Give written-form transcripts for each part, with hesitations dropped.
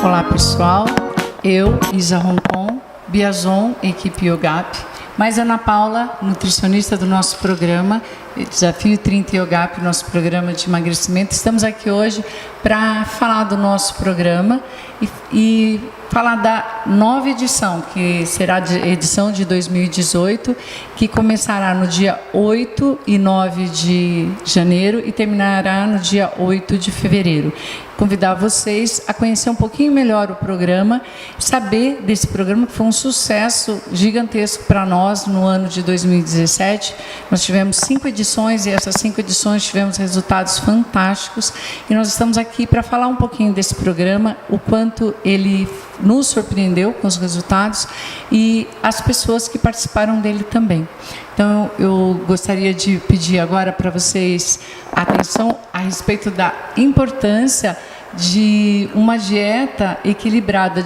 Olá pessoal, eu, Isa Roncon, Biazon, equipe Yogap, mais Ana Paula, nutricionista do nosso programa, Desafio 30 Yogap, nosso programa de emagrecimento. Estamos aqui hoje para falar do nosso programa e falar da nova edição, que será a edição de 2018, que começará no dia 8 e 9 de janeiro e terminará no dia 8 de fevereiro. Convidar vocês a conhecer um pouquinho melhor o programa, saber desse programa que foi um sucesso gigantesco para nós no ano de 2017. Nós tivemos 5 edições e essas 5 edições tivemos resultados fantásticos e nós estamos aqui para falar um pouquinho desse programa, o quanto ele nos surpreendeu com os resultados e as pessoas que participaram dele também. Então, eu gostaria de pedir agora para vocês atenção a respeito da importância de uma dieta equilibrada,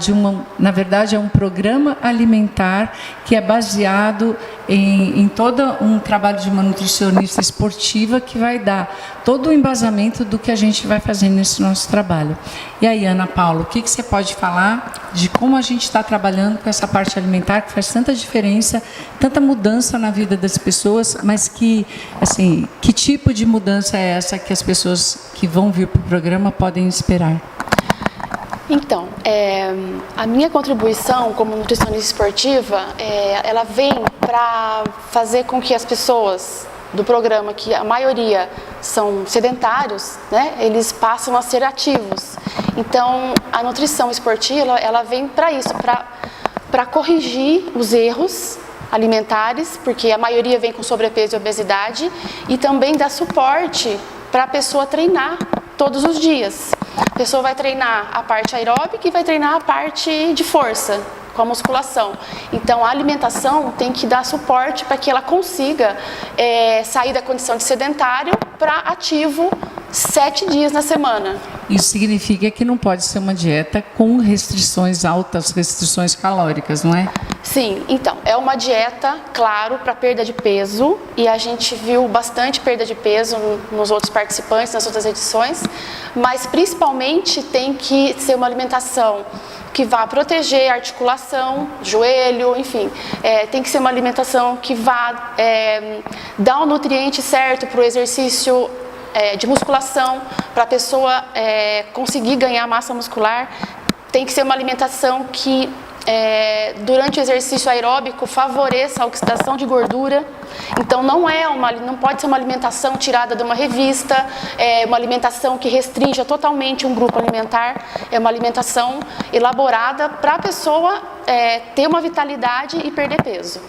na verdade é um programa alimentar que é baseado em todo um trabalho de uma nutricionista esportiva que vai dar todo o embasamento do que a gente vai fazer nesse nosso trabalho. E aí, Ana Paula, o que você pode falar de como a gente está trabalhando com essa parte alimentar que faz tanta diferença, tanta mudança na vida das pessoas, mas que, assim, que tipo de mudança é essa que as pessoas que vão vir para o programa podem esperar? Então, a minha contribuição como nutricionista esportiva, ela vem para fazer com que as pessoas do programa, que a maioria são sedentários, né, eles passam a ser ativos. Então, a nutrição esportiva, ela vem para isso, para corrigir os erros alimentares, porque a maioria vem com sobrepeso e obesidade, e também dar suporte para a pessoa treinar todos os dias. A pessoa vai treinar a parte aeróbica e vai treinar a parte de força, com a musculação. Então, a alimentação tem que dar suporte para que ela consiga sair da condição de sedentário para ativo 7 dias na semana. Isso significa que não pode ser uma dieta com restrições altas, restrições calóricas, não é? Sim, então, é uma dieta, claro, para perda de peso, e a gente viu bastante perda de peso nos outros participantes, nas outras edições, mas principalmente tem que ser uma alimentação que vá proteger a articulação, joelho, enfim, tem que ser uma alimentação que vá dar o nutriente certo para o exercício de musculação, para a pessoa conseguir ganhar massa muscular. Tem que ser uma alimentação que durante o exercício aeróbico favoreça a oxidação de gordura. Então não pode ser uma alimentação tirada de uma revista, uma alimentação que restrinja totalmente um grupo alimentar. É uma alimentação elaborada para a pessoa ter uma vitalidade e perder peso.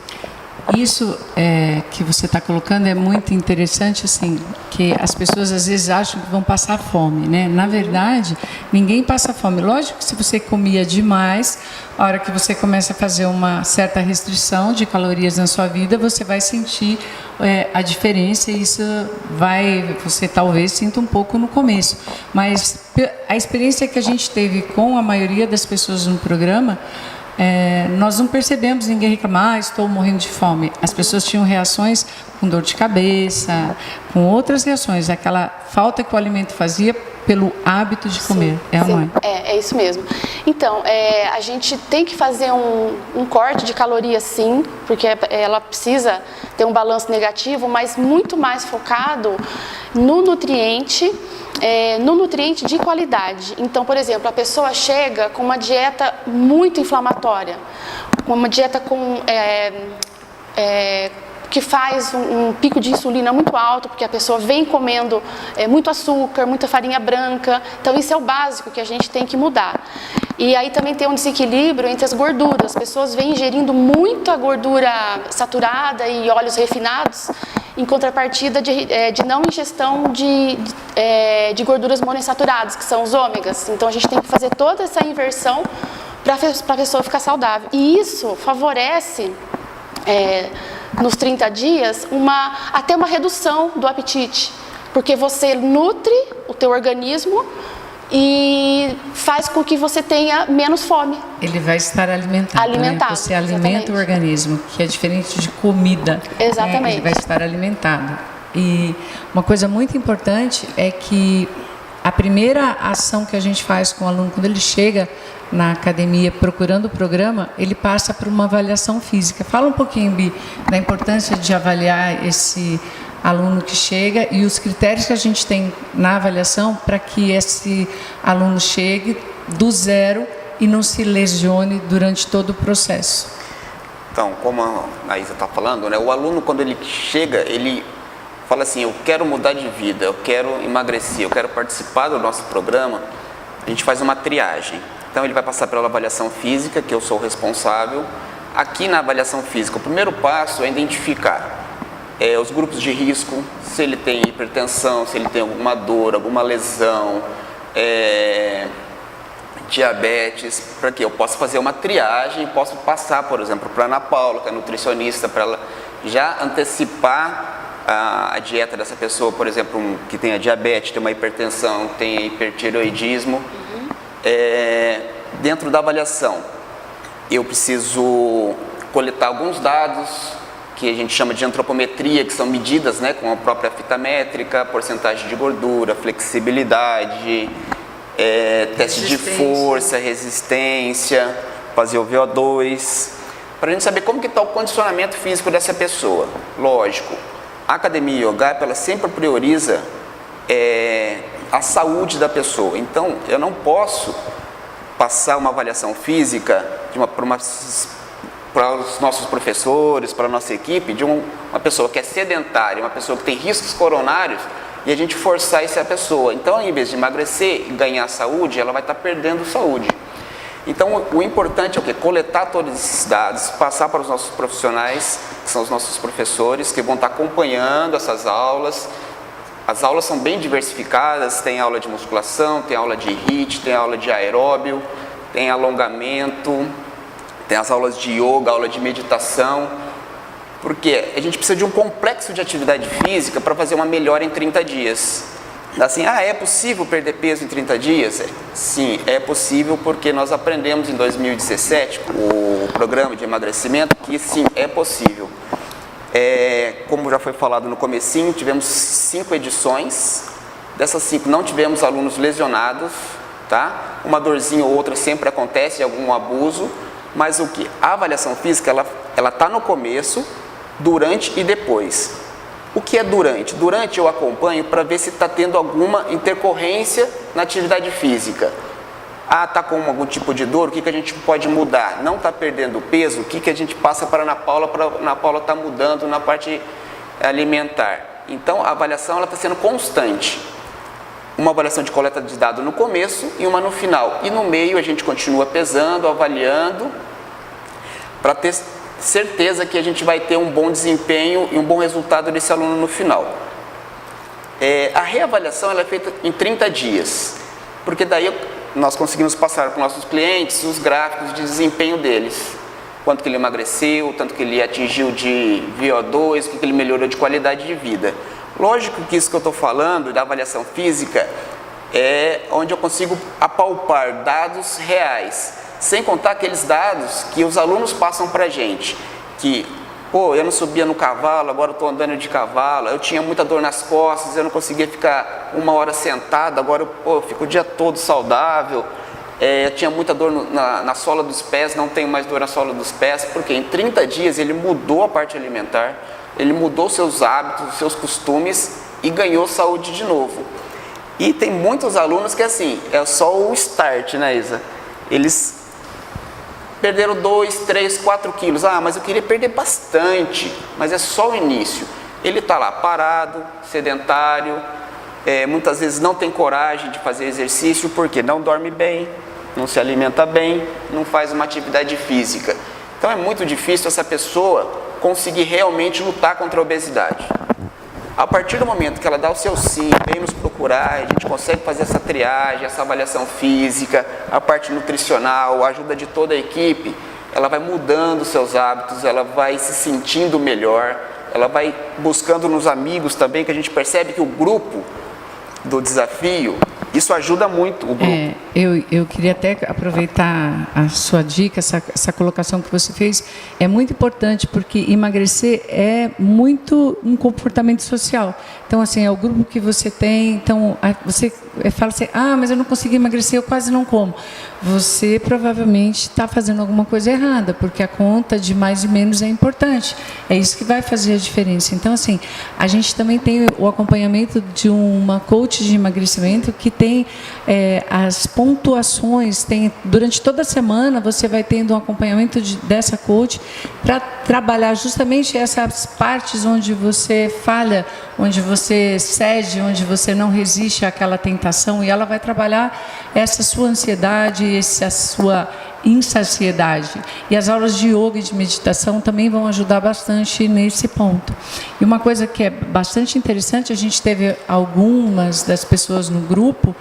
Isso que você está colocando é muito interessante, assim, que as pessoas às vezes acham que vão passar fome, né? Na verdade, ninguém passa fome. Lógico que se você comia demais, a hora que você começa a fazer uma certa restrição de calorias na sua vida, você vai sentir a diferença e você talvez sinta um pouco no começo. Mas a experiência que a gente teve com a maioria das pessoas no programa, nós não percebemos ninguém reclamar, estou morrendo de fome. As pessoas tinham reações com dor de cabeça, com outras reações, aquela falta que o alimento fazia pelo hábito de comer. Sim, é isso mesmo. Então, a gente tem que fazer um corte de calorias, sim, porque ela precisa ter um balanço negativo, mas muito mais focado no nutriente de qualidade. Então, por exemplo, a pessoa chega com uma dieta muito inflamatória, uma dieta que faz um pico de insulina muito alto, porque a pessoa vem comendo muito açúcar, muita farinha branca. Então, isso é o básico que a gente tem que mudar. E aí também tem um desequilíbrio entre as gorduras. As pessoas vêm ingerindo muita gordura saturada e óleos refinados, em contrapartida de não ingestão de gorduras monoinsaturadas, que são os ômegas. Então, a gente tem que fazer toda essa inversão para a pessoa ficar saudável. E isso favorece, nos 30 dias, até uma redução do apetite, porque você nutre o teu organismo e faz com que você tenha menos fome. Ele vai estar alimentado, né? Você alimenta o organismo, que é diferente de comida. Exatamente. Ele vai estar alimentado. E uma coisa muito importante é que a primeira ação que a gente faz com o aluno, quando ele chega na academia procurando o programa, ele passa por uma avaliação física. Fala um pouquinho, Bi, da importância de avaliar esse aluno que chega e os critérios que a gente tem na avaliação para que esse aluno chegue do zero e não se lesione durante todo o processo. Então, como a Isa está falando, né, o aluno, quando ele chega, ele fala assim, eu quero mudar de vida, eu quero emagrecer, eu quero participar do nosso programa. A gente faz uma triagem. Então, ele vai passar pela avaliação física, que eu sou o responsável. Aqui na avaliação física, o primeiro passo é identificar os grupos de risco, se ele tem hipertensão, se ele tem alguma dor, alguma lesão, diabetes, para que eu possa fazer uma triagem e possa passar, por exemplo, para a Ana Paula, que é nutricionista, para ela já antecipar a dieta dessa pessoa, por exemplo, que tem a diabetes, tem uma hipertensão, tem hipertireoidismo. Dentro da avaliação, eu preciso coletar alguns dados que a gente chama de antropometria, que são medidas, né, com a própria fita métrica, porcentagem de gordura, flexibilidade, teste de força, resistência, fazer o VO2, para a gente saber como que está o condicionamento físico dessa pessoa. Lógico, a Academia Yogap, ela sempre prioriza a saúde da pessoa. Então, eu não posso passar uma avaliação física para os nossos professores, para a nossa equipe, de uma pessoa que é sedentária, uma pessoa que tem riscos coronários, e a gente forçar essa pessoa. Então, em vez de emagrecer e ganhar saúde, ela vai estar perdendo saúde. Então, o importante é o quê? Coletar todos esses dados, passar para os nossos profissionais, que são os nossos professores, que vão estar acompanhando essas aulas. As aulas são bem diversificadas, tem aula de musculação, tem aula de HIIT, tem aula de aeróbio, tem alongamento, tem as aulas de yoga, aula de meditação, porque a gente precisa de um complexo de atividade física para fazer uma melhora em 30 dias. Assim, é possível perder peso em 30 dias? Sim, é possível, porque nós aprendemos em 2017, o programa de emagrecimento, que sim, é possível. Como já foi falado no comecinho, tivemos 5 edições, dessas 5 não tivemos alunos lesionados, tá? Uma dorzinha ou outra sempre acontece, algum abuso, mas o que? A avaliação física, ela está no começo, durante e depois. O que é durante? Durante eu acompanho para ver se está tendo alguma intercorrência na atividade física. Está com algum tipo de dor, o que a gente pode mudar? Não está perdendo peso, o que a gente passa para a Ana Paula estar mudando na parte alimentar? Então, a avaliação está sendo constante. Uma avaliação de coleta de dados no começo e uma no final. E no meio a gente continua pesando, avaliando, para ter certeza que a gente vai ter um bom desempenho e um bom resultado desse aluno no final. A reavaliação ela é feita em 30 dias, porque daí nós conseguimos passar para os nossos clientes os gráficos de desempenho deles. Quanto que ele emagreceu, tanto que ele atingiu de VO2, o que ele melhorou de qualidade de vida. Lógico que isso que eu estou falando, da avaliação física, é onde eu consigo apalpar dados reais, sem contar aqueles dados que os alunos passam para a gente, que, eu não subia no cavalo, agora eu estou andando de cavalo, eu tinha muita dor nas costas, eu não conseguia ficar 1 hora sentado, agora eu fico o dia todo saudável, eu tinha muita dor na sola dos pés, não tenho mais dor na sola dos pés, porque em 30 dias ele mudou a parte alimentar, ele mudou seus hábitos, seus costumes e ganhou saúde de novo. E tem muitos alunos que assim, é só o start, né, Isa? Eles perderam 2, 3, 4 quilos. Mas eu queria perder bastante, mas é só o início. Ele está lá parado, sedentário, muitas vezes não tem coragem de fazer exercício porque não dorme bem, não se alimenta bem, não faz uma atividade física. Então é muito difícil essa pessoa conseguir realmente lutar contra a obesidade. A partir do momento que ela dá o seu sim, vem nos procurar, a gente consegue fazer essa triagem, essa avaliação física, a parte nutricional, a ajuda de toda a equipe, ela vai mudando os seus hábitos, ela vai se sentindo melhor, ela vai buscando nos amigos também, que a gente percebe que o grupo do desafio, isso ajuda muito o grupo. Eu queria até aproveitar a sua dica, essa colocação que você fez. É muito importante, porque emagrecer é muito um comportamento social. Então, assim, é o grupo que você tem. Então, você fala assim, mas eu não consegui emagrecer, eu quase não como. Você provavelmente está fazendo alguma coisa errada, porque a conta de mais e menos é importante. É isso que vai fazer a diferença. Então, assim, a gente também tem o acompanhamento de uma coach de emagrecimento que tem as pontuações, durante toda a semana você vai tendo um acompanhamento dessa coach para trabalhar justamente essas partes onde você falha, onde você cede, onde você não resiste àquela tentação, e ela vai trabalhar essa sua ansiedade, essa sua insaciedade. E as aulas de yoga e de meditação também vão ajudar bastante nesse ponto. E uma coisa que é bastante interessante, a gente teve algumas das pessoas no grupo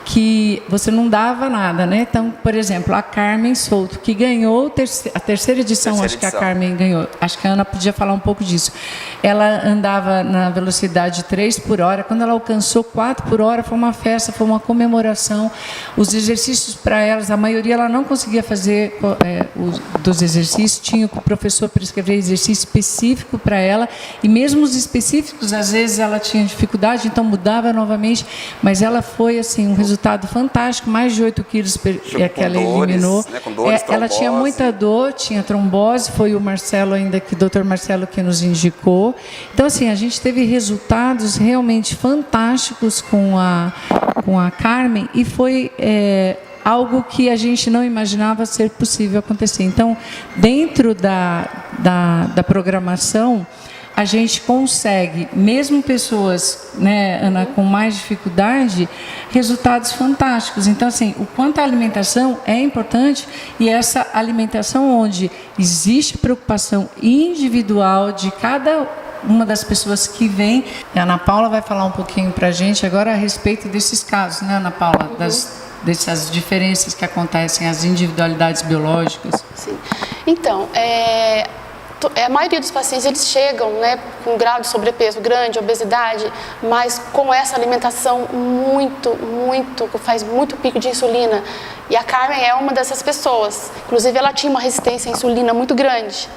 que você não dava nada, né? Então, por exemplo, a Carmen Souto, que ganhou a terceira edição, que a Carmen ganhou. Acho que a Ana podia falar um pouco disso. Ela andava na velocidade 3 por hora. Quando ela alcançou 4 por hora, foi uma festa, foi uma comemoração. Os exercícios para elas, a maioria ela não conseguia fazer dos exercícios. Tinha que o professor prescrever exercício específico para ela. E mesmo os específicos, às vezes ela tinha dificuldade, então mudava novamente. Mas ela foi, assim, um resultado fantástico, mais de 8 quilos que ela eliminou. Né, com dores, ela tinha muita dor, tinha trombose, foi o Marcelo o doutor Marcelo que nos indicou. Então, assim, a gente teve resultados realmente fantásticos com a Carmen, e foi algo que a gente não imaginava ser possível acontecer. Então, dentro da programação, a gente consegue, mesmo pessoas, né, Ana, com mais dificuldade, resultados fantásticos. Então, assim, o quanto a alimentação é importante, e essa alimentação onde existe preocupação individual de cada uma das pessoas que vem. E a Ana Paula vai falar um pouquinho para a gente agora a respeito desses casos, né, Ana Paula? Dessas diferenças que acontecem, as individualidades biológicas. Sim. Então, a maioria dos pacientes, eles chegam, né, com um grau de sobrepeso grande, obesidade, mas com essa alimentação que faz muito pico de insulina. E a Carmen é uma dessas pessoas. Inclusive, ela tinha uma resistência à insulina muito grande.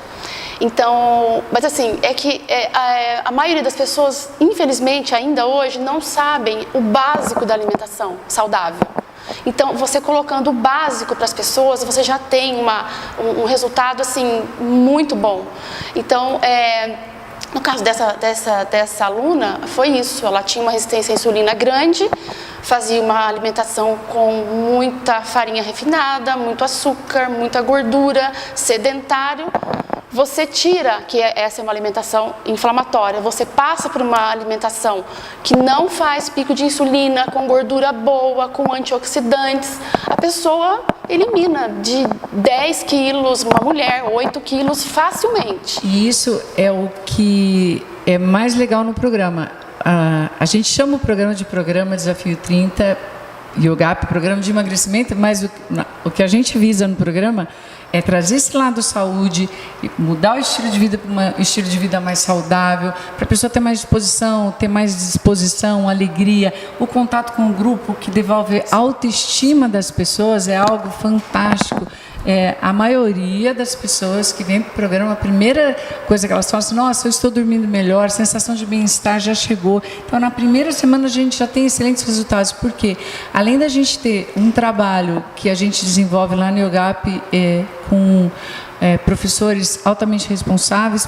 Então, mas assim, a maioria das pessoas, infelizmente, ainda hoje, não sabem o básico da alimentação saudável. Então, você colocando o básico para as pessoas, você já tem um resultado, assim, muito bom. Então, no caso dessa aluna, foi isso. Ela tinha uma resistência à insulina grande, fazia uma alimentação com muita farinha refinada, muito açúcar, muita gordura, sedentário. Você tira, essa é uma alimentação inflamatória, você passa por uma alimentação que não faz pico de insulina, com gordura boa, com antioxidantes, a pessoa elimina de 10 quilos, uma mulher, 8 quilos facilmente. E isso é o que é mais legal no programa. A gente chama o programa de Programa Desafio 30, YoGAP, Programa de Emagrecimento, mas o que a gente visa no programa é trazer esse lado saúde, mudar o estilo de vida para um estilo de vida mais saudável, para a pessoa ter mais disposição, alegria. O contato com o grupo, que devolve a autoestima das pessoas, é algo fantástico. A maioria das pessoas que vêm para o programa, a primeira coisa que elas falam assim, nossa, eu estou dormindo melhor, a sensação de bem-estar já chegou. Então, na primeira semana, a gente já tem excelentes resultados, porque além da gente ter um trabalho que a gente desenvolve lá no YoGAP com professores altamente responsáveis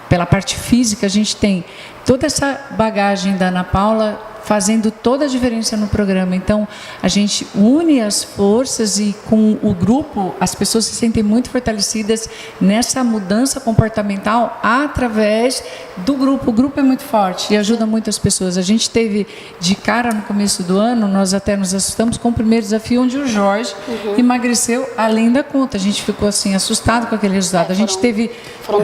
pela parte física, a gente tem toda essa bagagem da Ana Paula fazendo toda a diferença no programa. Então, a gente une as forças, e com o grupo, as pessoas se sentem muito fortalecidas nessa mudança comportamental através do grupo. O grupo é muito forte e ajuda muito as pessoas. A gente teve de cara no começo do ano, nós até nos assustamos com o primeiro desafio, onde o Jorge emagreceu além da conta. A gente ficou assim assustado com aquele resultado. A gente teve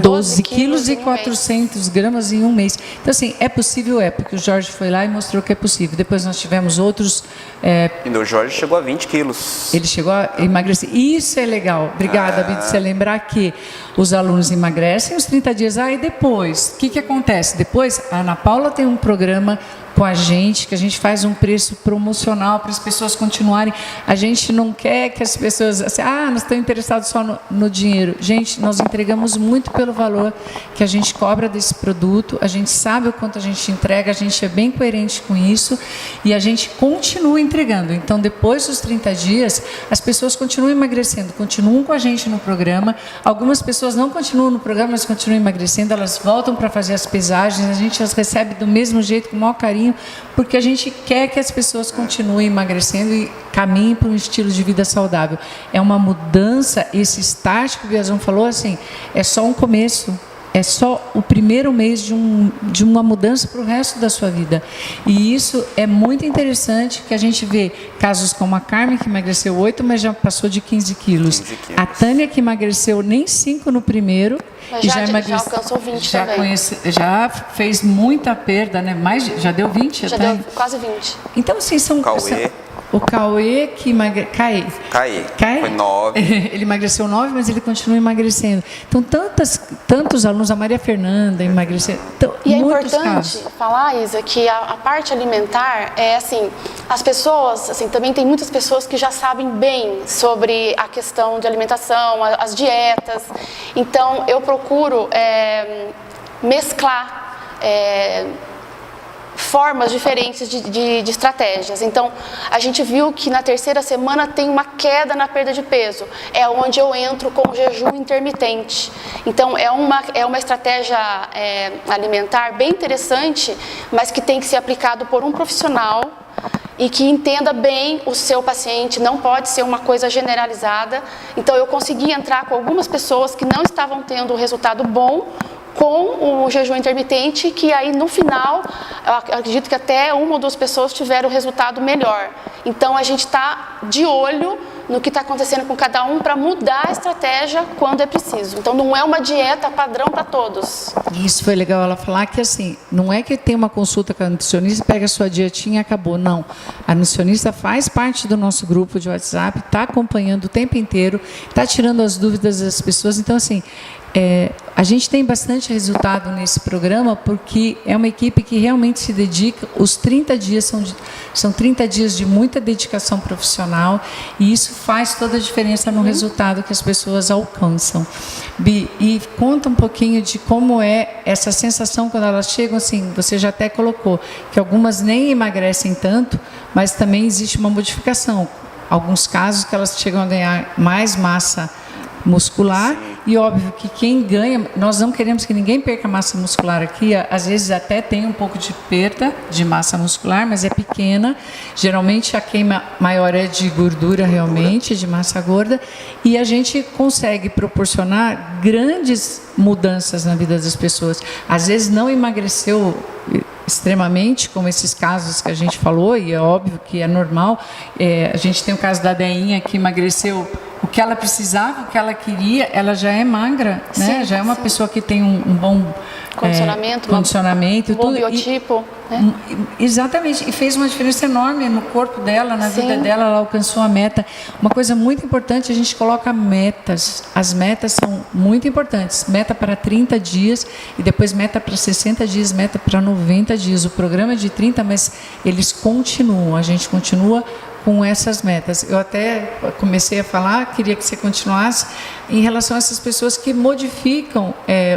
12 quilos e 400 gramas em um mês. Então, assim, é possível, porque o Jorge foi lá e mostrou que é possível. Depois nós tivemos outros... E o Jorge chegou a 20 quilos. Ele chegou a emagrecer. Isso é legal. Obrigada, Bid, você lembrar que os alunos emagrecem os 30 dias. E depois, o que acontece? Depois, a Ana Paula tem um programa com a gente, que a gente faz um preço promocional para as pessoas continuarem. A gente não quer que as pessoas, assim, nós estamos interessados só no dinheiro. Gente, nós entregamos muito pelo valor que a gente cobra desse produto, a gente sabe o quanto a gente entrega, a gente é bem coerente com isso e a gente continua entregando. Então, depois dos 30 dias, as pessoas continuam emagrecendo, continuam com a gente no programa. Algumas pessoas não continuam no programa, mas continuam emagrecendo, elas voltam para fazer as pesagens, a gente as recebe do mesmo jeito, com o maior carinho, porque a gente quer que as pessoas continuem emagrecendo e caminhem para um estilo de vida saudável. É uma mudança, esse start que o Biazon falou, assim, é só um começo. É só o primeiro mês de uma mudança para o resto da sua vida. E isso é muito interessante, que a gente vê casos como a Carmen, que emagreceu 8, mas já passou de 15 quilos. 15 quilos. A Tânia, que emagreceu nem 5 no primeiro. Mas já alcançou 20 também. Já fez muita perda, né? Já deu 20? Já deu quase 20. Então, assim, o Cauê que emagreceu. Caí. Foi 9. Ele emagreceu 9, mas ele continua emagrecendo. Então, tantos alunos, a Maria Fernanda emagreceu. Então, e é importante falar, Isa, que a parte alimentar é assim, as pessoas, assim, também tem muitas pessoas que já sabem bem sobre a questão de alimentação, as dietas. Então, eu procuro mesclar formas diferentes de estratégias. Então, a gente viu que na terceira semana tem uma queda na perda de peso. É onde eu entro com o jejum intermitente. Então, é uma estratégia alimentar bem interessante, mas que tem que ser aplicado por um profissional e que entenda bem o seu paciente, não pode ser uma coisa generalizada. Então, eu consegui entrar com algumas pessoas que não estavam tendo um resultado bom com o jejum intermitente, que aí no final, eu acredito que até 1 ou 2 pessoas tiveram o resultado melhor. Então a gente está de olho no que está acontecendo com cada um para mudar a estratégia quando é preciso. Então não é uma dieta padrão para todos. Isso foi legal ela falar, que assim, não é que tem uma consulta com a nutricionista, pega a sua dietinha e acabou, não. A nutricionista faz parte do nosso grupo de WhatsApp, está acompanhando o tempo inteiro, está tirando as dúvidas das pessoas. Então assim, a gente tem bastante resultado nesse programa, porque é uma equipe que realmente se dedica. Os 30 dias são 30 dias de muita dedicação profissional, e isso faz toda a diferença no resultado que as pessoas alcançam. Bi, e conta um pouquinho de como é essa sensação quando elas chegam, assim, você já até colocou, que algumas nem emagrecem tanto, mas também existe uma modificação. Alguns casos que elas chegam a ganhar mais massa muscular. Sim. E óbvio que quem ganha, nós não queremos que ninguém perca massa muscular aqui, às vezes até tem um pouco de perda de massa muscular, mas é pequena. Geralmente a queima maior é de gordura realmente, de massa gorda, e a gente consegue proporcionar grandes mudanças na vida das pessoas. Às vezes não emagreceu extremamente, como esses casos que a gente falou, e é óbvio que é normal. A gente tem o caso da Deinha, que emagreceu o que ela precisava, o que ela queria. Ela já é magra, né? Sim, já é uma pessoa que tem um bom condicionamento, um bom biotipo. Né? Exatamente, e fez uma diferença enorme no corpo dela, na vida dela. Ela alcançou a meta. Uma coisa muito importante, a gente coloca metas. As metas são muito importantes. Meta para 30 dias e depois meta para 60 dias, meta para 90 dias. O programa é de 30, mas eles continuam. A gente continua com essas metas. Eu até comecei a falar, queria que você continuasse, em relação a essas pessoas que modificam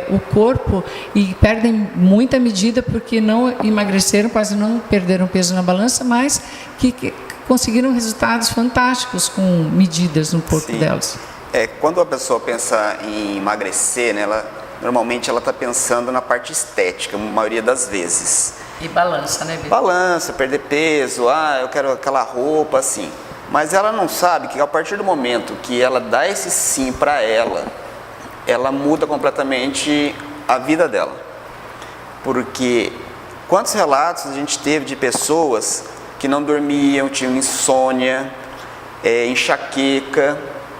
o corpo e perdem muita medida porque não emagreceram, quase não perderam peso na balança, mas que conseguiram resultados fantásticos com medidas no corpo delas. Quando a pessoa pensa em emagrecer, né, normalmente ela está pensando na parte estética, a maioria das vezes. E balança, né, Bia? Balança, perder peso, eu quero aquela roupa, assim. Mas ela não sabe que a partir do momento que ela dá esse sim para ela muda completamente a vida dela. Porque quantos relatos a gente teve de pessoas que não dormiam, tinham insônia, enxaqueca.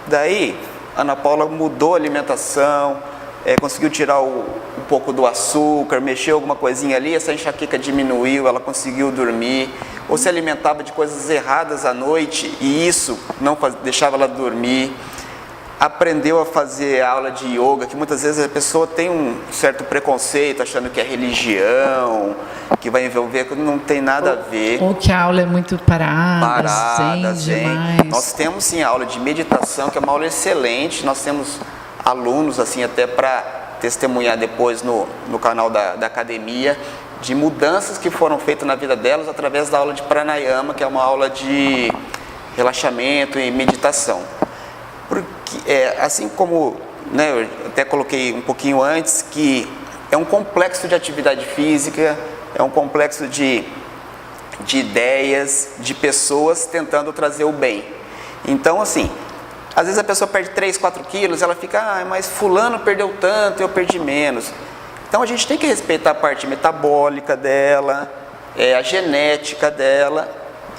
Daí, a Ana Paula mudou a alimentação, conseguiu tirar um pouco do açúcar, mexeu alguma coisinha ali, essa enxaqueca diminuiu, ela conseguiu dormir, ou se alimentava de coisas erradas à noite e isso não deixava ela dormir. aprendeu a fazer aula de yoga, que muitas vezes a pessoa tem um certo preconceito, achando que é religião, que vai envolver, que não tem nada a ver. Ou que a aula é muito parada, zen demais. Nós temos sim a aula de meditação, que é uma aula excelente. Nós temos alunos assim até para testemunhar depois no canal da academia, de mudanças que foram feitas na vida delas através da aula de pranayama, que é uma aula de relaxamento e meditação. Porque, assim como, né, eu até coloquei um pouquinho antes, que é um complexo de atividade física, é um complexo de ideias, de pessoas tentando trazer o bem. Então, assim, às vezes a pessoa perde 3, 4 quilos, ela fica, mas fulano perdeu tanto, eu perdi menos. Então a gente tem que respeitar a parte metabólica dela, a genética dela.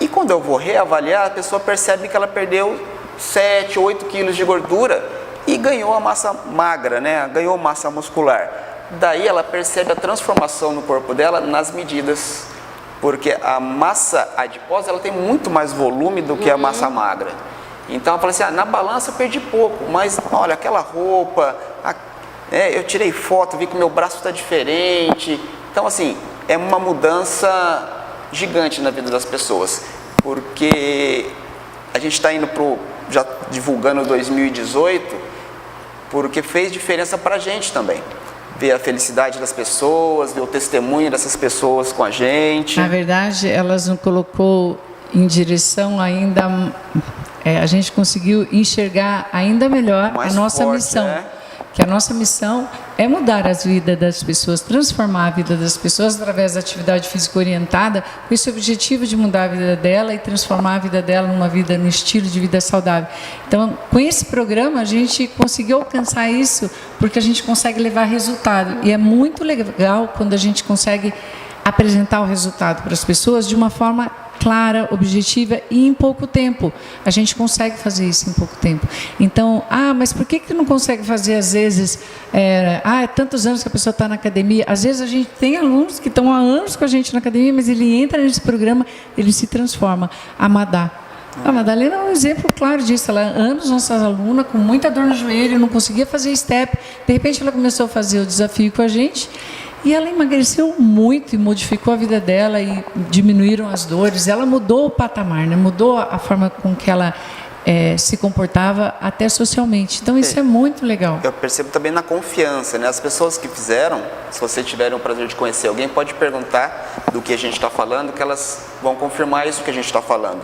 E quando eu vou reavaliar, a pessoa percebe que ela perdeu 7, 8 quilos de gordura e ganhou a massa magra, né? Ganhou massa muscular. Daí ela percebe a transformação no corpo dela nas medidas, porque a massa adiposa ela tem muito mais volume do que a massa magra. Então ela fala assim, na balança eu perdi pouco, mas olha, aquela roupa, eu tirei foto, vi que meu braço está diferente. Então assim, é uma mudança gigante na vida das pessoas, porque a gente está indo já divulgando 2018, porque fez diferença para a gente também. Ver a felicidade das pessoas, ver o testemunho dessas pessoas com a gente. Na verdade, elas nos colocou em direção ainda... a gente conseguiu enxergar ainda melhor a nossa missão. Que a nossa missão é mudar as vidas das pessoas, transformar a vida das pessoas através da atividade física orientada, com esse objetivo de mudar a vida dela e transformar a vida dela num estilo de vida saudável. Então, com esse programa, a gente conseguiu alcançar isso, porque a gente consegue levar resultado. E é muito legal quando a gente consegue apresentar o resultado para as pessoas de uma forma clara, objetiva e em pouco tempo. A gente consegue fazer isso em pouco tempo. Então, mas por que não consegue fazer às vezes, tantos anos que a pessoa está na academia, às vezes a gente tem alunos que estão há anos com a gente na academia, mas ele entra nesse programa, ele se transforma. A Madalena é um exemplo claro disso. Ela, anos, nossa aluna, com muita dor no joelho, não conseguia fazer step, de repente ela começou a fazer o desafio com a gente, e ela emagreceu muito e modificou a vida dela e diminuíram as dores. Ela mudou o patamar, né? Mudou a forma com que ela se comportava até socialmente. Então isso é muito legal. Eu percebo também na confiança, né? As pessoas que fizeram, se você tiver o prazer de conhecer alguém, pode perguntar do que a gente está falando, que elas vão confirmar isso que a gente está falando.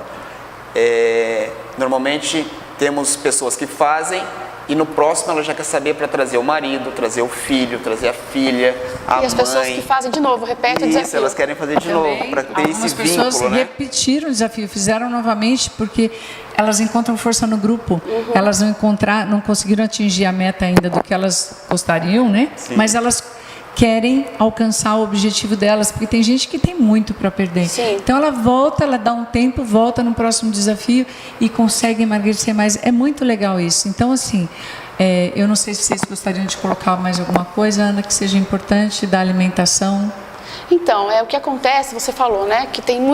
Normalmente temos pessoas que fazem e no próximo ela já quer saber para trazer o marido, trazer o filho, trazer a filha, a mãe. E as pessoas que fazem de novo, repetem o desafio. Isso, elas querem fazer de novo, para ter esse vínculo, pessoas repetiram o desafio, fizeram novamente, porque elas encontram força no grupo. Elas não conseguiram atingir a meta ainda do que elas gostariam, né? Sim. Mas elas querem alcançar o objetivo delas, porque tem gente que tem muito para perder. Sim. Então ela volta, ela dá um tempo, volta no próximo desafio e consegue emagrecer mais. É muito legal isso. Então, assim, eu não sei se vocês gostariam de colocar mais alguma coisa, Ana, que seja importante da alimentação. Então, o que acontece, você falou, né, que tem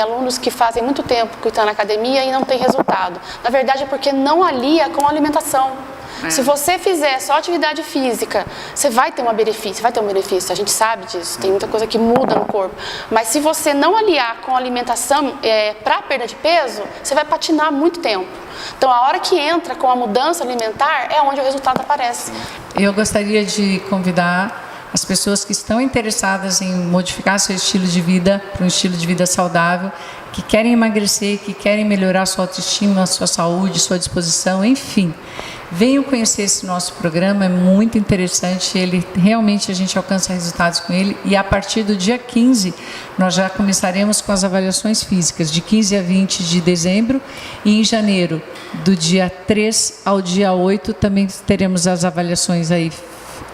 alunos que fazem muito tempo que estão na academia e não tem resultado. Na verdade é porque não alia com a alimentação. Se você fizer só atividade física, você vai ter um benefício, a gente sabe disso, tem muita coisa que muda no corpo. Mas se você não aliar com a alimentação para perda de peso, você vai patinar muito tempo. Então a hora que entra com a mudança alimentar é onde o resultado aparece. Eu gostaria de convidar as pessoas que estão interessadas em modificar seu estilo de vida para um estilo de vida saudável, que querem emagrecer, que querem melhorar sua autoestima, sua saúde, sua disposição, enfim. Venham conhecer esse nosso programa, é muito interessante, realmente a gente alcança resultados com ele e a partir do dia 15 nós já começaremos com as avaliações físicas, de 15 a 20 de dezembro e em janeiro, do dia 3 ao dia 8 também teremos as avaliações aí,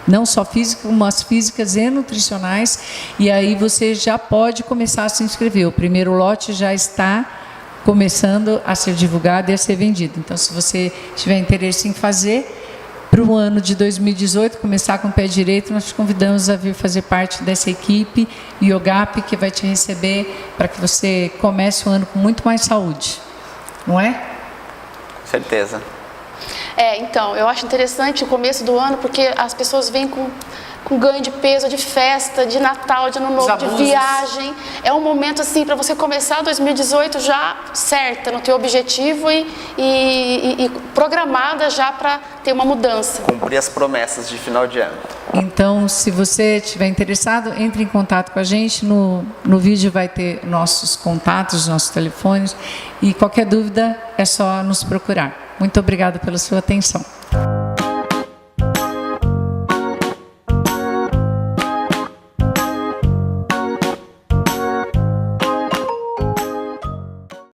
não só físicas, mas físicas e nutricionais, e aí você já pode começar a se inscrever, o primeiro lote já está começando a ser divulgado e a ser vendido. Então, se você tiver interesse em fazer, para o ano de 2018, começar com o pé direito, nós te convidamos a vir fazer parte dessa equipe Yogap, que vai te receber para que você comece o ano com muito mais saúde. Não é? Certeza. Então, eu acho interessante o começo do ano, porque as pessoas vêm com ganho de peso, de festa, de Natal, de Ano Novo, de viagem. É um momento assim para você começar 2018 já certa no teu objetivo e programada já para ter uma mudança. Cumprir as promessas de final de ano. Então, se você estiver interessado, entre em contato com a gente. No vídeo vai ter nossos contatos, nossos telefones. E qualquer dúvida é só nos procurar. Muito obrigada pela sua atenção.